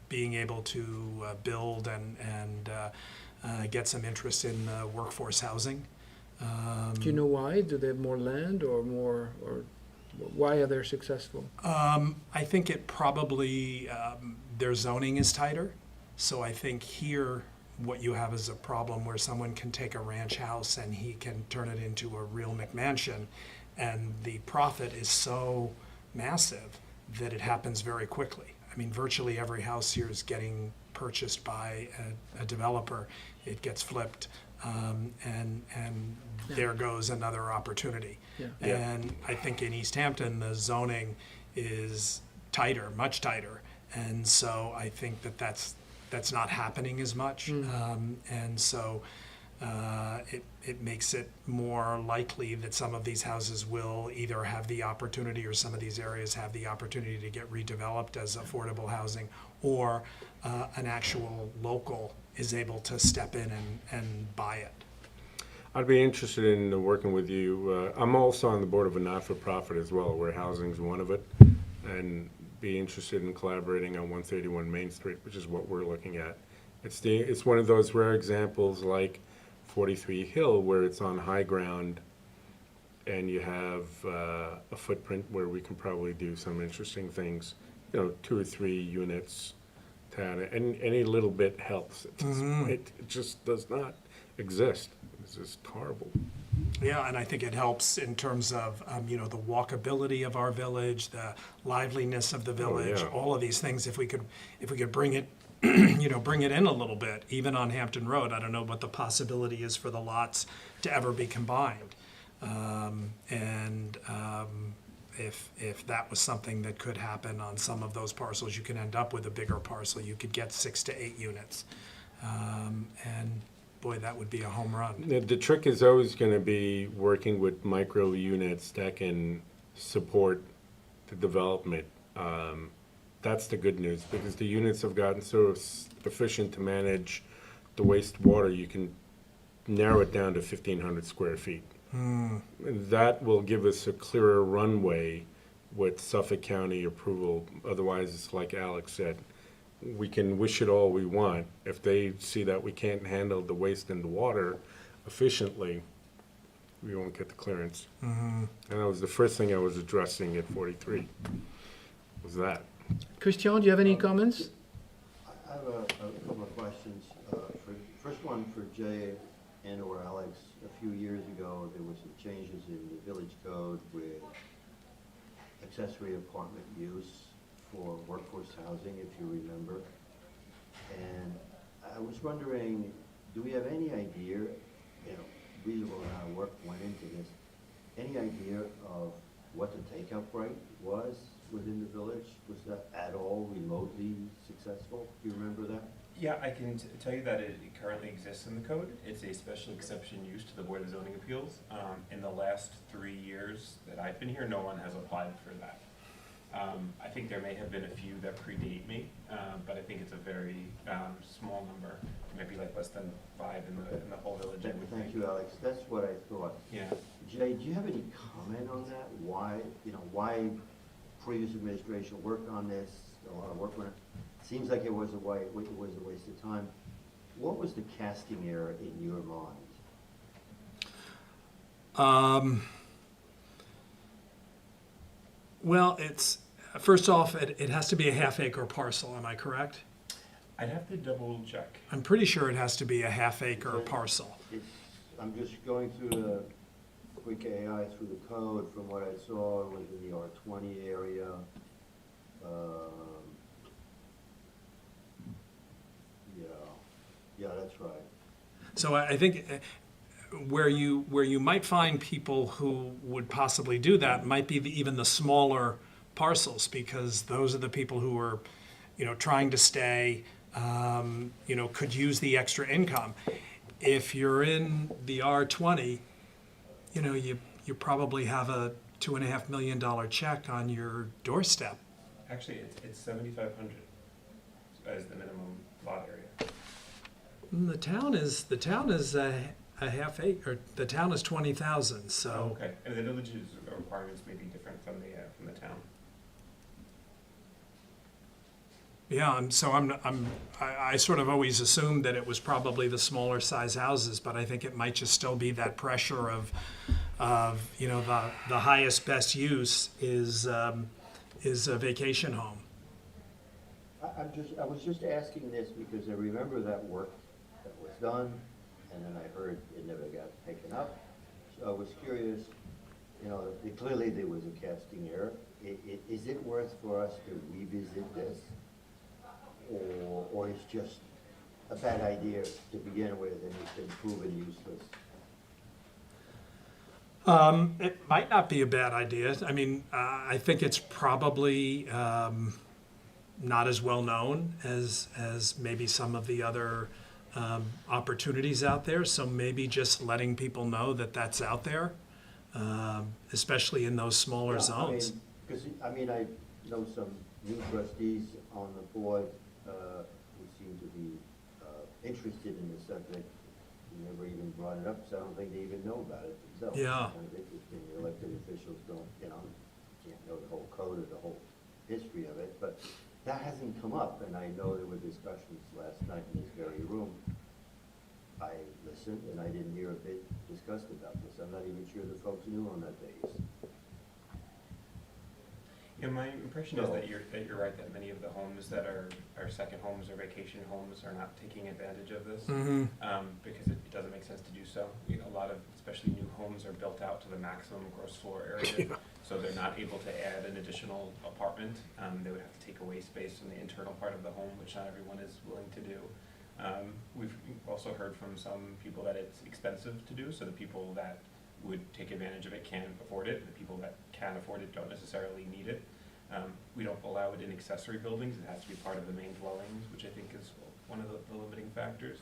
Speaker 6: being able to build and get some interest in workforce housing.
Speaker 1: do you know why? Do they have more land or why are they successful?
Speaker 6: I think it probably, their zoning is tighter. So I think here, what you have is a problem where someone can take a ranch house and he can turn it into a real McMansion. And the profit is so massive that it happens very quickly. I mean, virtually every house here is getting purchased by a developer. It gets flipped, and there goes another opportunity.
Speaker 1: Yeah.
Speaker 6: And I think in East Hampton, the zoning is tighter, much tighter. And so I think that's not happening as much. And so it makes it more likely that some of these houses will either have the opportunity, or some of these areas have the opportunity to get redeveloped as affordable housing, or an actual local is able to step in and buy it.
Speaker 3: I'd be interested in working with you. I'm also on the board of a not-for-profit as well, where housing's one of it, and be interested in collaborating on 131 Main Street, which is what we're looking at. It's one of those rare examples like 43 Hill, where it's on high ground and you have a footprint where we can probably do some interesting things, 2 or 3 units, and any little bit helps. It just does not exist. It's just horrible.
Speaker 6: Yeah, and I think it helps in terms of, the walkability of our village, the liveliness of the village,
Speaker 3: yeah.
Speaker 6: all of these things. If we could bring it, bring it in a little bit, even on Hampton Road. I don't know what the possibility is for the lots to ever be combined. If that was something that could happen on some of those parcels, you can end up with a bigger parcel. You could get 6 to 8 units. And boy, that would be a home run.
Speaker 3: The trick is always going to be working with micro units that can support the development. That's the good news, because the units have gotten so efficient to manage the wastewater, you can narrow it down to 1,500 square feet. And that will give us a clearer runway with Suffolk County approval. Otherwise, it's like Alex said, we can wish it all we want. If they see that we can't handle the waste and the water efficiently, we won't get the clearance. And that was the first thing I was addressing at 43, was that.
Speaker 1: Christian, do you have any comments?
Speaker 2: I have a couple of questions. First one for Jay and or Alex. A few years ago, there were some changes in the village code with accessory apartment use for workforce housing, if you remember. And I was wondering, do we have any idea, reasonable amount of work went into this, any idea of what the take-up rate was within the village? Was that at all remotely successful? Do you remember that?
Speaker 4: Yeah, I can tell you that it currently exists in the code. It's a special exception use to the Board of Zoning Appeals. In the last 3 years that I've been here, no one has applied for that. I think there may have been a few that predate me, but I think it's a very small number, maybe like less than 5 in the whole village. I would
Speaker 2: Thank
Speaker 4: think.
Speaker 2: you, Alex. That's what I thought.
Speaker 4: Yeah.
Speaker 2: Jay, do you have any comment on that? Why previous administration worked on this, a lot of work on it? Seems like it was a waste of time. What was the casting error in your mind?
Speaker 6: Well, it's First off, it has to be a half-acre parcel, am I correct?
Speaker 4: I'd have to double check.
Speaker 6: I'm pretty sure it has to be a half-acre parcel.
Speaker 2: It's, I'm just going through the quick AI through the code. From what I saw, it was in the R20 area. Yeah, yeah, that's right.
Speaker 6: So I think where you might find people who would possibly do that might be even the smaller parcels, because those are the people who are, trying to stay, could use the extra income. If you're in the R20, you probably have a $2.5 million check on your doorstep.
Speaker 4: Actually, it's 7,500 as the minimum lot area.
Speaker 6: And the town is a half acre. The town is 20,000. So
Speaker 4: Okay, and the village's requirements may be different from the town.
Speaker 6: yeah, I sort of always assumed that it was probably the smaller size houses, but I think it might just still be that pressure of the highest best use is a vacation home.
Speaker 2: I was just asking this because I remember that work that was done, and then I heard it never got taken up. So I was curious, clearly there was a casting error. Is it worth for us to revisit this? Or it's just a bad idea to begin with and it's been proven useless?
Speaker 6: It might not be a bad idea. I mean, I think it's probably not as well known as maybe some of the other opportunities out there. So maybe just letting people know that that's out there, especially in those smaller zones.
Speaker 2: Because, I know some new trustees on the board who seem to be interested in the subject. Never even brought it up, so I don't think they even know about it themselves.
Speaker 6: Yeah.
Speaker 2: It's kind of interesting. The elected officials don't, can't know the whole code or the whole history of it, but that hasn't come up, and I know there were discussions last night in this very room. I listened, and I didn't hear a bit discussed about this. I'm not even sure the folks knew on that base.
Speaker 4: Yeah, my impression is that you're right, that many of the homes that are second homes or vacation homes are not taking advantage of this, because it doesn't make sense to do so. A lot of, especially new homes, are built out to the maximum gross floor area, so they're not able to add an additional apartment. They would have to take away space from the internal part of the home, which not everyone is willing to do. We've also heard from some people that it's expensive to do, so the people that would take advantage of it can't afford it. The people that can afford it don't necessarily need it. We don't allow it in accessory buildings. It has to be part of the main dwellings, which I think is one of the limiting factors.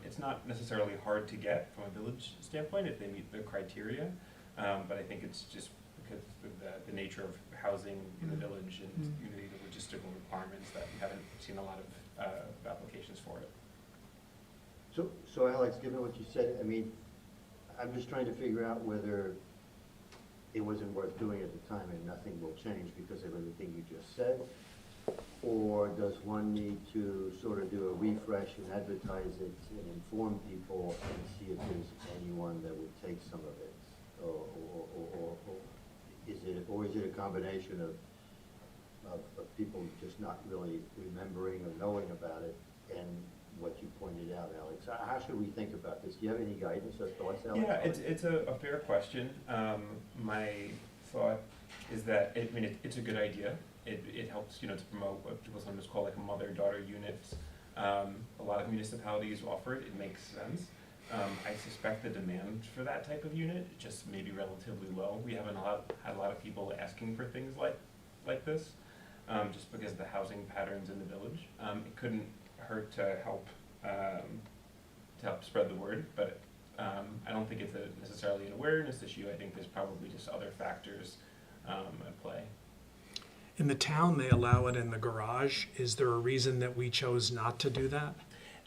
Speaker 4: It's not necessarily hard to get from a village standpoint if they meet the criteria, but I think it's just because of the nature of housing in the village and the logistical requirements that we haven't seen a lot of applications for it.
Speaker 2: So Alex, given what you said, I'm just trying to figure out whether it wasn't worth doing at the time and nothing will change because of everything you just said, or does one need to sort of do a refresh and advertise it and inform people and see if there's anyone that would take some of it, or is it a combination of people just not really remembering or knowing about it and what you pointed out, Alex? How should we think about this? Do you have any guidance or thoughts, Alex?
Speaker 4: Yeah, it's a fair question. My thought is that it's a good idea. It helps to promote what people sometimes call like a mother-daughter units. A lot of municipalities offer it. It makes sense. I suspect the demand for that type of unit just may be relatively low. We haven't had a lot of people asking for things like this, just because of the housing patterns in the village. It couldn't hurt to help spread the word, but I don't think it's necessarily an awareness issue. I think there's probably just other factors at play.
Speaker 6: In the town, they allow it in the garage. Is there a reason that we chose not to do that?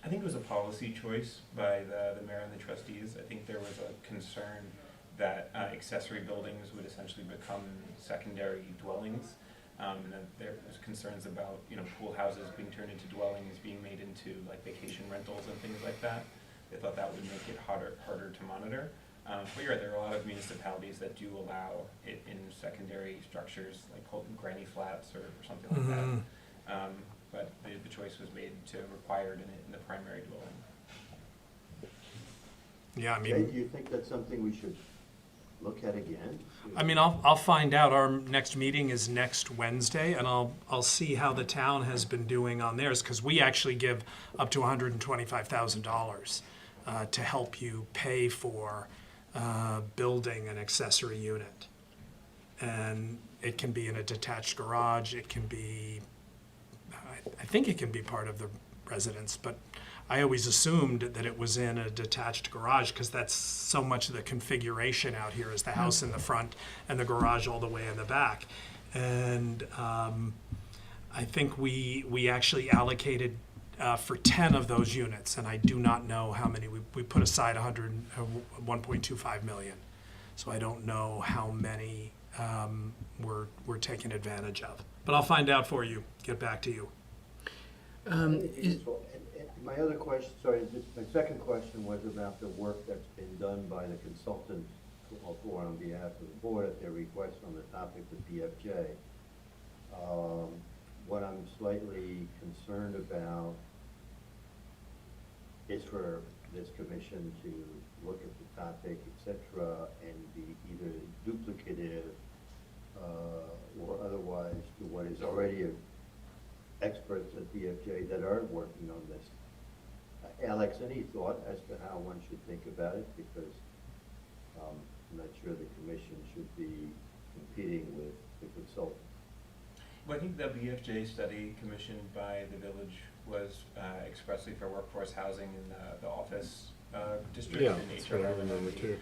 Speaker 4: I think it was a policy choice by the mayor and the trustees. I think there was a concern that accessory buildings would essentially become secondary dwellings. And that there was concerns about, pool houses being turned into dwellings, being made into like vacation rentals and things like that. They thought that would make it harder to monitor. But you're right, there are a lot of municipalities that do allow it in secondary structures, like granny flats or something like that. But the choice was made to require it in the primary dwelling.
Speaker 6: Yeah, I
Speaker 2: Jay,
Speaker 6: mean,
Speaker 2: do you think that's something we should look at again?
Speaker 6: I'll find out. Our next meeting is next Wednesday, and I'll see how the town has been doing on theirs, because we actually give up to $125,000 to help you pay for building an accessory unit. And it can be in a detached garage, it can be, I think it can be part of the residence, but I always assumed that it was in a detached garage, because that's so much of the configuration out here, is the house in the front and the garage all the way in the back. And I think we actually allocated for 10 of those units, and I do not know how many. We put aside 1.25 million. So I don't know how many we're taking advantage of. But I'll find out for you, get back to you.
Speaker 2: My other question, my second question was about the work that's been done by the consultants on behalf of the board at their request on the topic of BFJ. What I'm slightly concerned about is for this commission to look at the topic, et cetera, and be either duplicative or otherwise to what is already experts at BFJ that are working on this. Alex, any thought as to how one should think about it? Because I'm not sure the commission should be competing with the consultant.
Speaker 4: Well, I think the BFJ study commissioned by the village was expressly for workforce housing in the office district
Speaker 3: Yeah,
Speaker 4: in
Speaker 3: that's
Speaker 4: HR.
Speaker 3: what I remember too.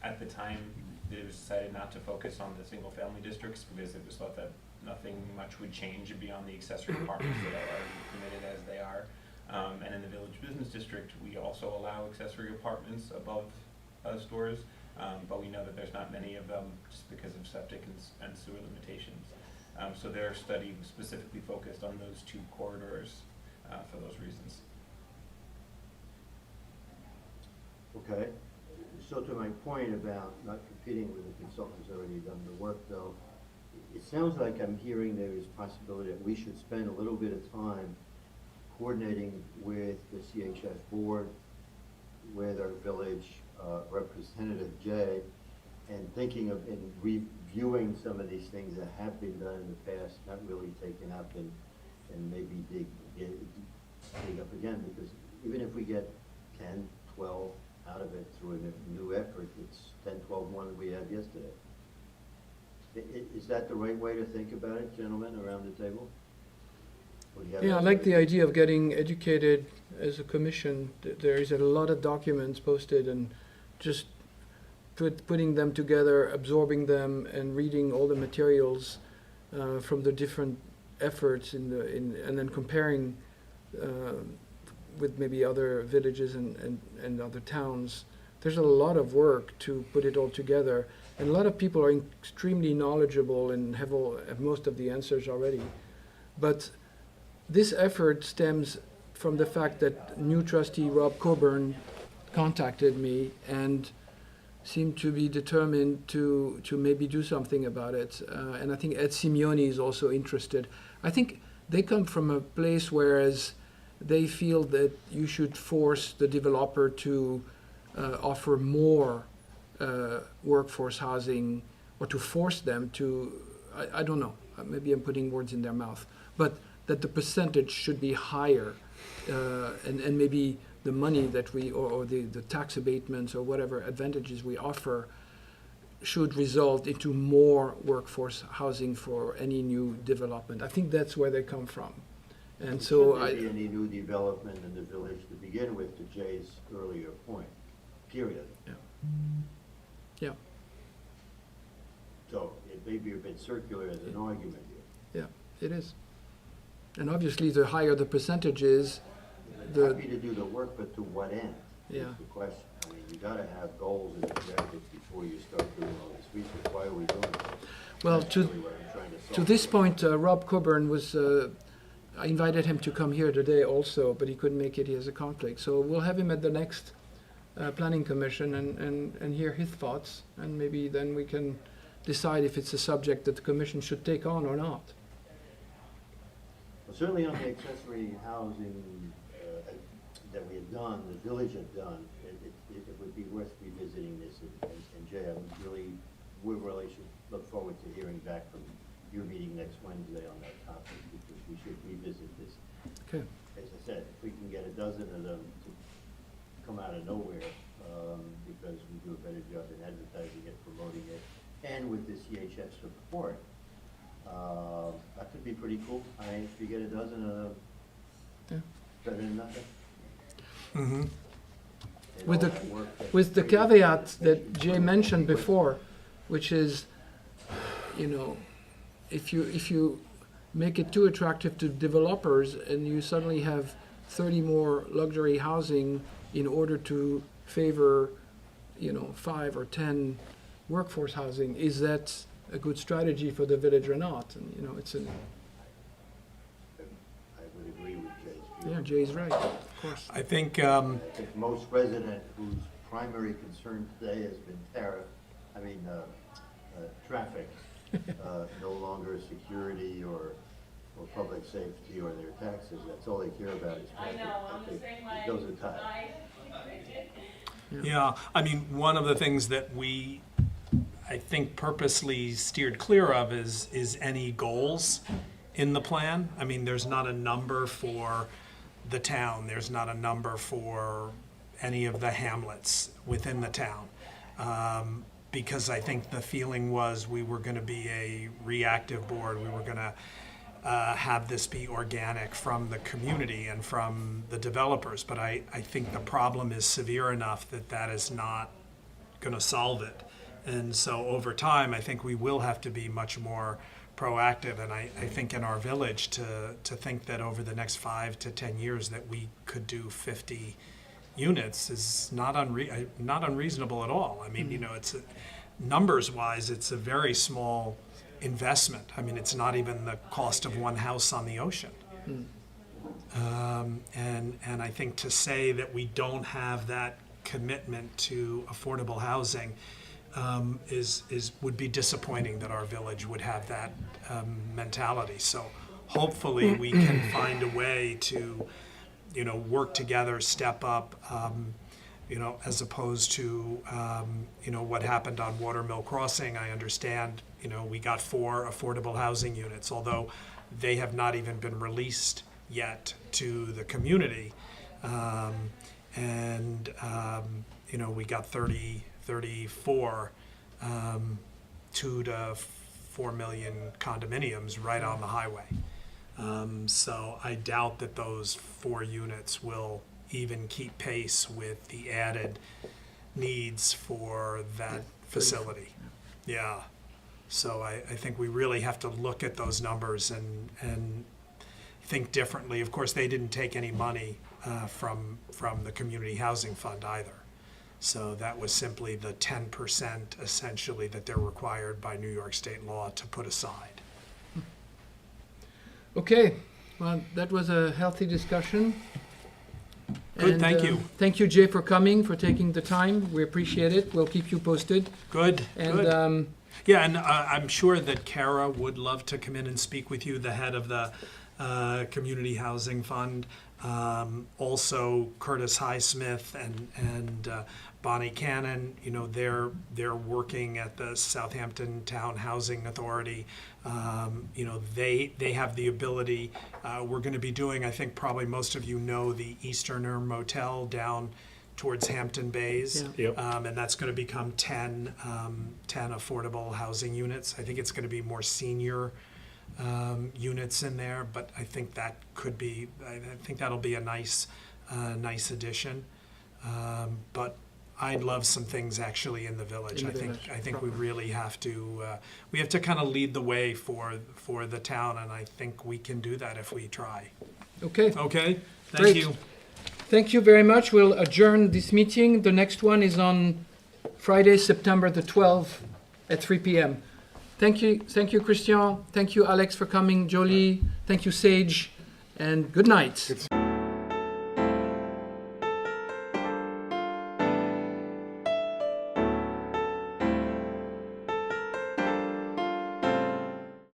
Speaker 4: At the time, it was decided not to focus on the single-family districts because it was thought that nothing much would change beyond the accessory apartments that are already permitted as they are. And in the village business district, we also allow accessory apartments above stores, but we know that there's not many of them just because of septic and sewer limitations. So their study was specifically focused on those two corridors for those reasons.
Speaker 2: Okay, so to my point about not competing with the consultants already done the work though, it sounds like I'm hearing there is possibility that we should spend a little bit of time coordinating with the CHF board, with our village representative Jay, and thinking of and reviewing some of these things that have been done in the past, not really taken up, and maybe dig up again, because even if we get 10, 12 out of it through a new effort, it's 10, 12 more than we had yesterday. Is that the right way to think about it, gentlemen, around the table? Or do you have
Speaker 1: Yeah, I
Speaker 2: other
Speaker 1: like the
Speaker 2: ideas?
Speaker 1: idea of getting educated as a commission. There is a lot of documents posted, and just putting them together, absorbing them, and reading all the materials from the different efforts and then comparing with maybe other villages and other towns. There's a lot of work to put it all together, and a lot of people are extremely knowledgeable and have most of the answers already. But this effort stems from the fact that new trustee Rob Coburn contacted me and seemed to be determined to maybe do something about it. And I think Ed Simeone is also interested. I think they come from a place whereas they feel that you should force the developer to offer more workforce housing, or to force them to, I don't know, maybe I'm putting words in their mouth, but that the percentage should be higher, and maybe the money that we, or the tax abatements or whatever advantages we offer should result into more workforce housing for any new development. I think that's where they come from. And so
Speaker 2: Should there be any new development in the village to begin with, to Jay's earlier point, period?
Speaker 1: Yeah,
Speaker 2: So it may be a bit circular as an argument here.
Speaker 1: yeah, it is. And obviously, the higher the percentage is,
Speaker 2: Happy to do the work, but to what end?
Speaker 1: Yeah.
Speaker 2: Is the question. I mean, you gotta have goals and objectives before you start doing all this research. Why are we doing it?
Speaker 1: well,
Speaker 2: That's
Speaker 1: to
Speaker 2: really what I'm trying to solve.
Speaker 1: To this point, Rob Coburn was, I invited him to come here today also, but he couldn't make it, he has a conflict. So we'll have him at the next Planning Commission and hear his thoughts, and maybe then we can decide if it's a subject that the Commission should take on or not.
Speaker 2: Well, certainly on the accessory housing that we had done, the village had done, it would be worth revisiting this. And Jay, we really should look forward to hearing back from your meeting next Wednesday on that topic, because we should revisit this.
Speaker 1: Okay.
Speaker 2: As I said, if we can get a dozen of them to come out of nowhere, because we do a better job in advertising it, promoting it, and with this EHF support, that could be pretty cool. I mean, if you get a dozen of them,
Speaker 1: Yeah.
Speaker 2: better than nothing.
Speaker 6: Mm-hmm.
Speaker 2: And
Speaker 1: With
Speaker 2: all
Speaker 1: the-
Speaker 2: that work that
Speaker 1: With the
Speaker 2: we do.
Speaker 1: caveat that Jay mentioned before, which is, you know, if you make it too attractive to developers and you suddenly have 30 more luxury housing in order to favor, 5 or 10 workforce housing, is that a good strategy for the village or not? And, it's an,
Speaker 2: I would agree with Jay's view.
Speaker 1: yeah, Jay's right, of course.
Speaker 6: I think,
Speaker 2: I think most resident whose primary concern today has been traffic, no longer security or public safety or their taxes. That's all they care about is traffic. I think those are tied.
Speaker 6: yeah, I mean, one of the things that we, I think, purposely steered clear of is any goals in the plan. I mean, there's not a number for the town. There's not a number for any of the hamlets within the town. Because I think the feeling was we were going to be a reactive board. We were going to have this be organic from the community and from the developers. But I think the problem is severe enough that is not going to solve it. And so over time, I think we will have to be much more proactive. And I think in our village to think that over the next 5 to 10 years that we could do 50 units is not unreasonable at all. I mean, it's numbers-wise, it's a very small investment. I mean, it's not even the cost of one house on the ocean. And I think to say that we don't have that commitment to affordable housing would be disappointing that our village would have that mentality. So hopefully we can find a way to work together, step up, as opposed to, what happened on Watermill Crossing. I understand, we got 4 affordable housing units, although they have not even been released yet to the community. We got 34, 2 to 4 million condominiums right on the highway. So I doubt that those 4 units will even keep pace with the added needs for that facility. Yeah. So I think we really have to look at those numbers and think differently. Of course, they didn't take any money from the Community Housing Fund either. So that was simply the 10% essentially that they're required by New York State law to put aside.
Speaker 1: Okay, well, that was a healthy discussion.
Speaker 6: Good,
Speaker 1: And,
Speaker 6: thank you.
Speaker 1: Thank you, Jay, for coming, for taking the time. We appreciate it. We'll keep you posted.
Speaker 6: Good,
Speaker 1: And
Speaker 6: good. Yeah, and I'm sure that Kara would love to come in and speak with you, the head of the Community Housing Fund. Also Curtis Highsmith and Bonnie Cannon, they're working at the Southampton Town Housing Authority. They have the ability. We're going to be doing, I think probably most of you know, the Easterner Motel down towards Hampton Bays.
Speaker 1: Yeah.
Speaker 3: Yep.
Speaker 6: And that's going to become 10 affordable housing units. I think it's going to be more senior units in there, but I think that could be, I think that'll be a nice addition. But I'd love some things actually in the village.
Speaker 1: In the village,
Speaker 6: I think we
Speaker 1: proper.
Speaker 6: really have to kind of lead the way for the town, and I think we can do that if we try.
Speaker 1: Okay,
Speaker 6: Okay, thank
Speaker 1: Great.
Speaker 6: you.
Speaker 1: thank you very much. We'll adjourn this meeting. The next one is on Friday, September the 12th at 3 p.m. Thank you, Christian. Thank you, Alex, for coming. Jolie, thank you, Sage, and good night.